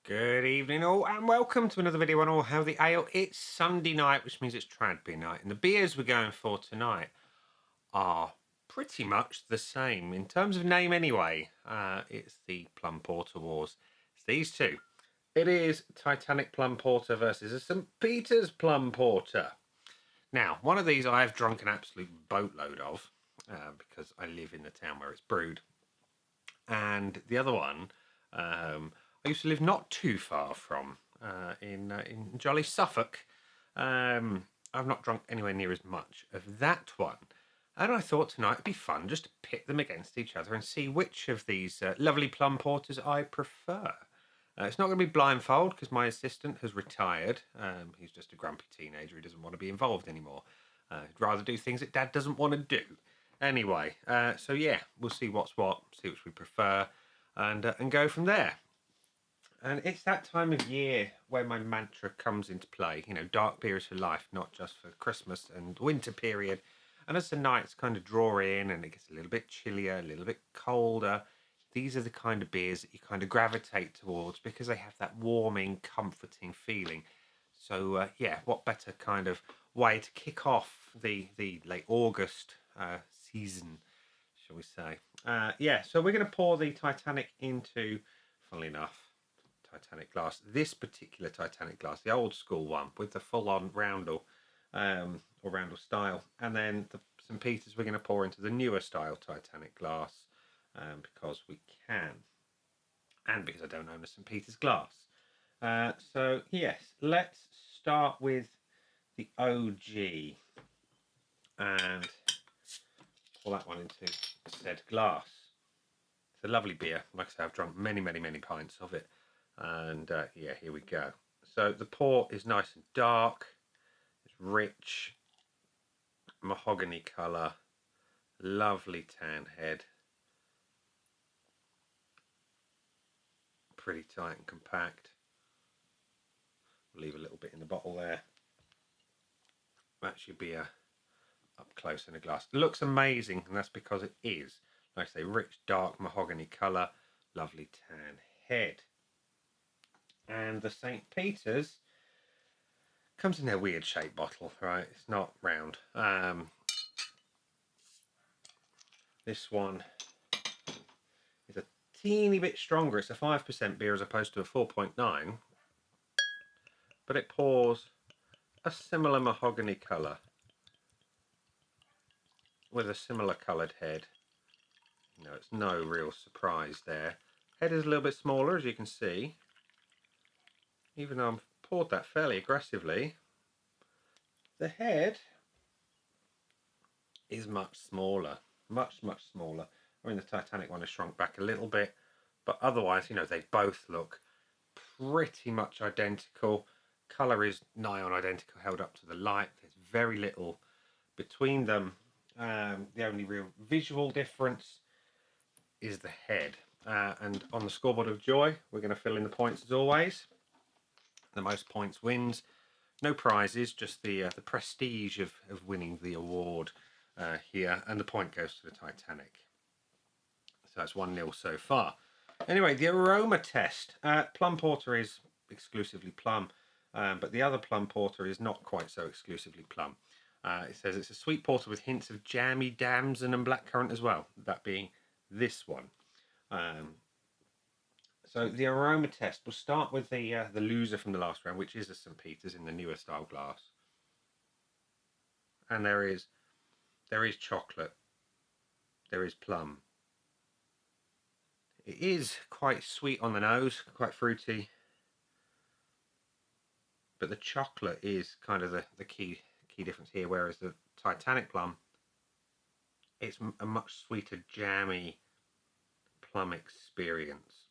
Good evening all and welcome to another video on All Hail the Ale. It's Sunday night, which means it's trad beer night, and the beers we're going for tonight are pretty much the same in terms of name anyway. It's the Plum Porter Wars. It's these two. It is Titanic Plum Porter versus a St. Peter's Plum Porter. Now, one of these I have drunk an absolute boatload of because I live in the town where it's brewed, and the other one I used to live not too far from in jolly Suffolk. I've not drunk anywhere near as much of that one. And I thought tonight it'd be fun just to pit them against each other and see which of these lovely plum porters I prefer. It's not going to be blindfold because my assistant has retired. He's just a grumpy teenager who doesn't want to be involved anymore. He'd rather do things that Dad doesn't want to do. Anyway, so yeah, we'll see what's what, see which we prefer, and go from there. And it's that time of year where my mantra comes into play. You know, dark beer is for life, not just for Christmas and winter period. And as the nights kind of draw in and it gets a little bit chillier, a little bit colder, these are the kind of beers that you kind of gravitate towards because they have that warming, comforting feeling. So, yeah, what better kind of way to kick off the late August season, shall we say. Yeah, so we're going to pour the Titanic into, funnily enough, Titanic glass. This particular Titanic glass, the old school one with the full-on roundel or roundel style, and then the St. Peter's we're going to pour into the newer style Titanic glass because we can, and because I don't own a St. Peter's glass. So yes, let's start with the OG and pour that one into said glass. It's a lovely beer. Like I say, I've drunk many pints of it. And yeah, here we go. So the port is nice and dark. It's rich, mahogany colour, lovely tan head, pretty tight and compact. We'll leave a little bit in the bottle there. That should be up close in a glass. It looks amazing, and that's because it is. Like I say, rich, dark, mahogany colour, lovely tan head. And the St. Peter's comes in their weird shaped bottle, right? It's not round. This one is a teeny bit stronger. It's a 5% beer as opposed to a 4.9, but it pours a similar mahogany colour with a similar coloured head. You know, it's no real surprise there. Head is a little bit smaller, as you can see. Even though I've poured that fairly aggressively, the head is much smaller, much smaller. I mean, the Titanic one has shrunk back a little bit, but otherwise, you know, they both look pretty much identical. Colour is nigh on identical, held up to the light. There's very little between them. The only real visual difference is the head. And on the scoreboard of joy, we're going to fill in the points as always. The most points wins. No prizes, just the prestige of winning the award here, and the point goes to the Titanic. So that's 1-0 so far. Anyway, the aroma test. Plum Porter is exclusively plum, but the other Plum Porter is not quite so exclusively plum. It says it's a sweet porter with hints of jammy, damson and blackcurrant as well, that being this one. So the aroma test, we'll start with the loser from the last round, which is a St. Peter's in the newer style glass. And there is chocolate. There is plum. It is quite sweet on the nose, quite fruity. But the chocolate is kind of the key difference here, whereas the Titanic plum, it's a much sweeter, jammy plum experience.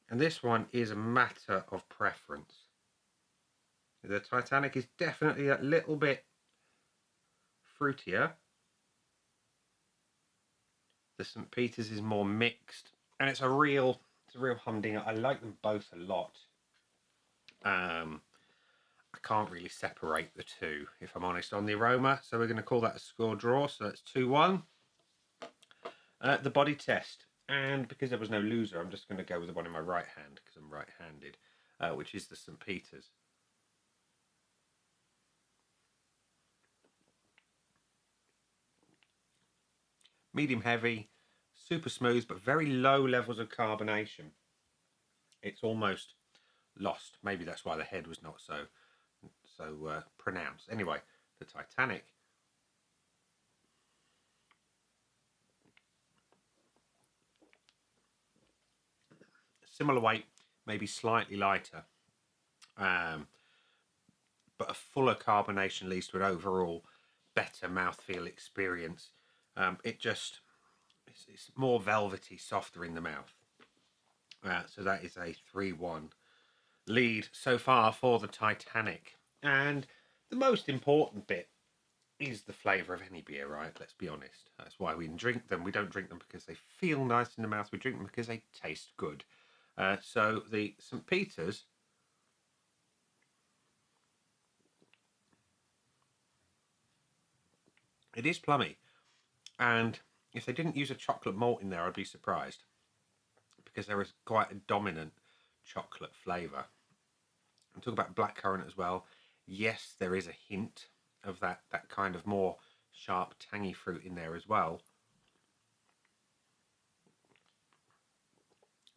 And this one is a matter of preference. The Titanic is definitely a little bit fruitier. The St. Peter's is more mixed, and it's a real humdinger. I like them both a lot. I can't really separate the two, if I'm honest, on the aroma. So we're going to call that a score draw. So that's 2-1. The body test. And because there was no loser, I'm just going to go with the one in my right hand because I'm right-handed, which is the St. Peter's. Medium heavy, super smooth, but very low levels of carbonation. It's almost lost. Maybe that's why the head was not so pronounced. Anyway, the Titanic. Similar weight, maybe slightly lighter, but a fuller carbonation leads to an overall better mouthfeel experience. It's more velvety, softer in the mouth. So that is a 3-1 lead so far for the Titanic. And the most important bit is the flavour of any beer, right? Let's be honest. That's why we drink them. We don't drink them because they feel nice in the mouth. We drink them because they taste good. So the St. Peter's, it is plummy. And if they didn't use a chocolate malt in there, I'd be surprised because there is quite a dominant chocolate flavour. I'm talking about blackcurrant as well. Yes, there is a hint of that kind of more sharp, tangy fruit in there as well.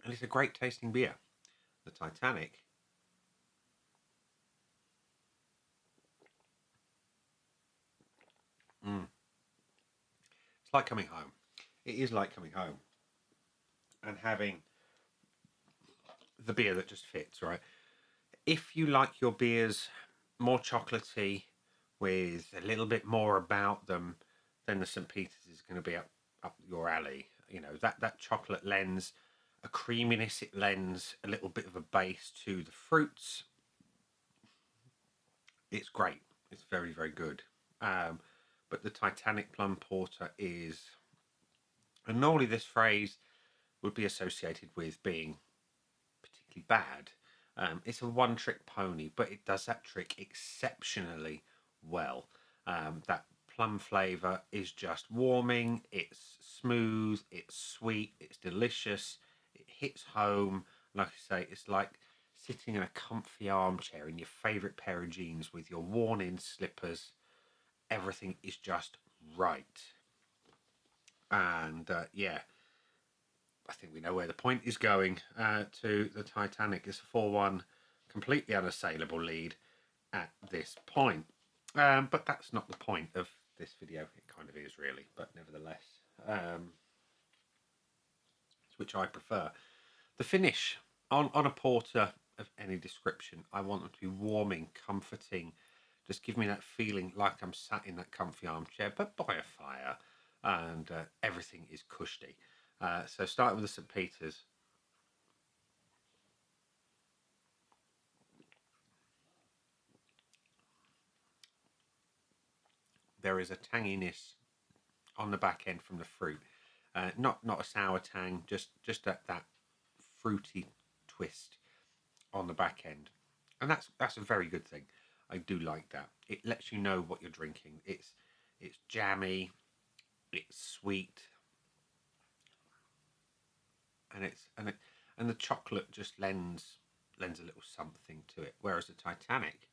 And it's a great tasting beer. The Titanic. Mm. It's like coming home. It is like coming home and having the beer that just fits, right? If you like your beers more chocolatey with a little bit more about them, then the St. Peter's is going to be up your alley. You know, that chocolate lends a creaminess, it lends a little bit of a base to the fruits. It's great. It's very, very good. But the Titanic Plum Porter is, and normally this phrase would be associated with being particularly bad. It's a one-trick pony, but it does that trick exceptionally well. That plum flavour is just warming. It's smooth. It's sweet. It's delicious. It hits home. Like I say, it's like sitting in a comfy armchair in your favourite pair of jeans with your worn-in slippers. Everything is just right. And yeah, I think we know where the point is going to the Titanic. It's a 4-1, completely unassailable lead at this point. But that's not the point of this video. It kind of is, really, but nevertheless, which I prefer. The finish on a porter of any description, I want them to be warming, comforting, just give me that feeling like I'm sat in that comfy armchair, but by a fire, and everything is cushy. So starting with the St. Peter's. There is a tanginess on the back end from the fruit. Not a sour tang, just that fruity twist on the back end, and that's a very good thing. I do like that. It lets you know what you're drinking. It's jammy, it's sweet, and the chocolate just lends a little something to it. Whereas the Titanic,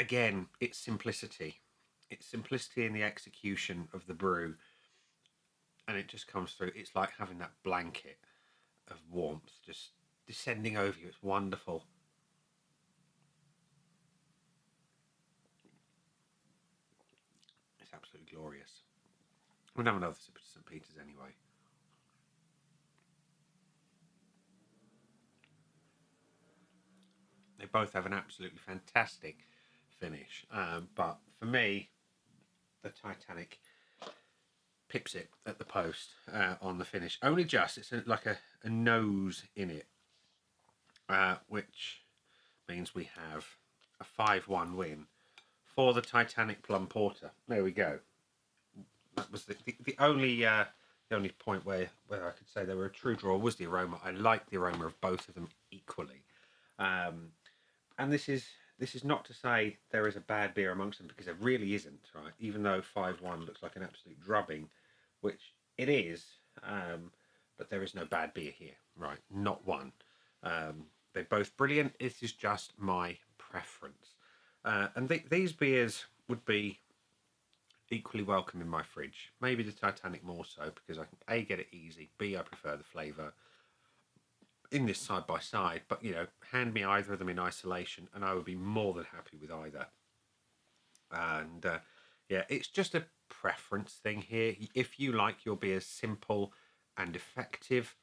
again, it's simplicity. It's simplicity in the execution of the brew, and it just comes through. It's like having that blanket of warmth just descending over you. It's wonderful. It's absolutely glorious. We'll have another sip of St. Peter's anyway. They both have an absolutely fantastic finish, but for me, the Titanic pips it at the post on the finish. Only just. It's like a nose in it, which means we have a 5-1 win for the Titanic Plum Porter. There we go. That was the only point where I could say they were a true draw was the aroma. I like the aroma of both of them equally, and this is this is not to say there is a bad beer amongst them, because there really isn't, right? Even though 5-1 looks like an absolute drubbing, which it is, but there is no bad beer here, right? Not one. They're both brilliant. This is just my preference. And these beers would be equally welcome in my fridge. Maybe the Titanic more so, because I can A, get it easy, B, I prefer the flavour in this side by side. But, you know, hand me either of them in isolation and I would be more than happy with either. And yeah, it's just a preference thing here. If you like your beers simple and effective,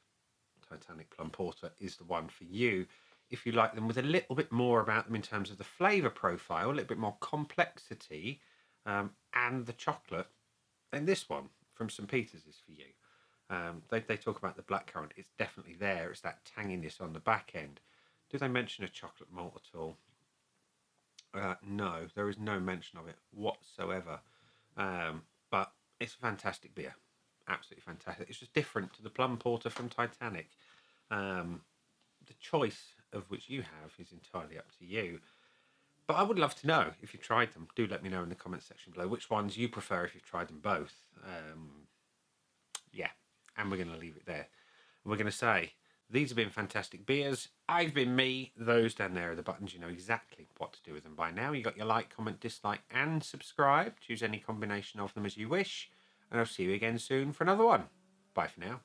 Titanic Plum Porter is the one for you. If you like them with a little bit more about them in terms of the flavour profile, a little bit more complexity, and the chocolate, then this one from St. Peter's is for you. They talk about the blackcurrant. It's definitely there. It's that tanginess on the back end. Do they mention a chocolate malt at all? No, there is no mention of it whatsoever. But it's a fantastic beer. Absolutely fantastic. It's just different to the Plum Porter from Titanic. The choice of which you have is entirely up to you. But I would love to know if you've tried them. Do let me know in the comments section below which ones you prefer if you've tried them both. Yeah, and we're going to leave it there. And we're going to say, these have been fantastic beers. I've been me. Those down there are the buttons. You know exactly what to do with them by now. You got your like, comment, dislike, and subscribe. Choose any combination of them as you wish. And I'll see you again soon for another one. Bye for now.